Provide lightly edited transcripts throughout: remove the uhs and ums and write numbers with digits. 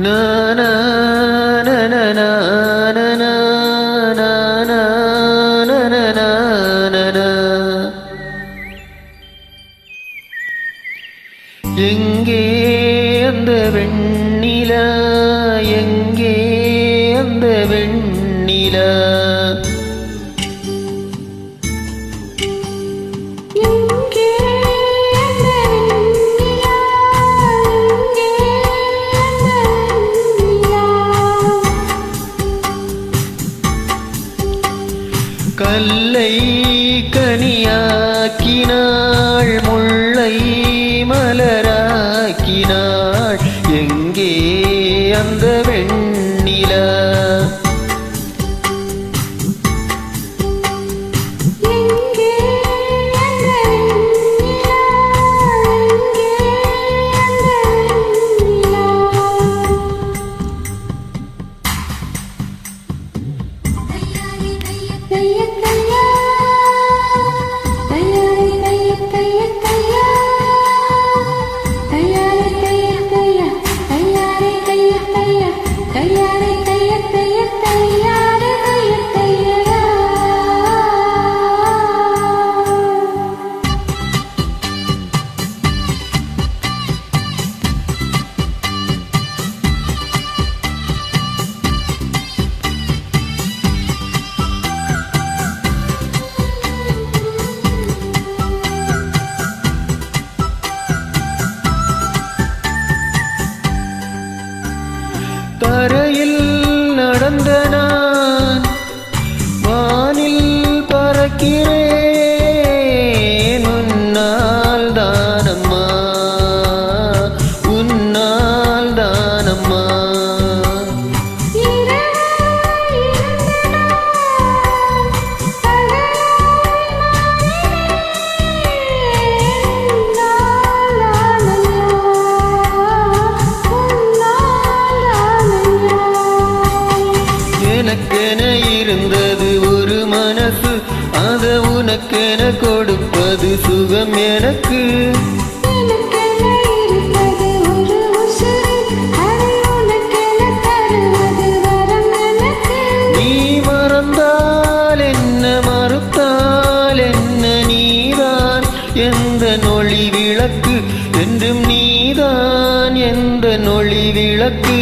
na na na na na na na na na na na na. எங்கே அந்த வெண்ணிலா, எங்கே அந்த வெண்ணிலா, கல்லை கனியாக்கினாள், முல்லை மலராக்கினாள், எங்கே அந்த வெண்ணிலா, தரையில் நடந்த நான் வானில் பறக்கிறேன், உன்னால் தானம்மா, உன்னால் தானம்மா. எனக்கென இருந்தது ஒரு மனசு, அத உனக்கென கொடுப்பது சுகம் எனக்கு. நீ மறந்தால் என்ன, மறுத்தால் என்ன, நீதான் எந்த நொழி விளக்கு, என்றும் நீதான் எந்த நொழி விளக்கு.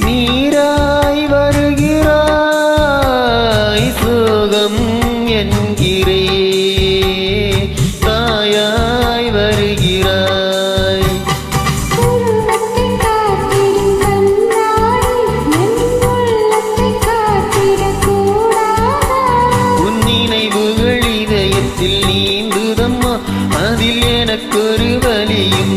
நீராய் வருகிறாய், சோகம் என்கிறே, தாயாய் வருகிறாய். உன் நினைவுகள் இதயத்தில் நீந்துதம்மா, அதில் எனக்கொரு வலியும்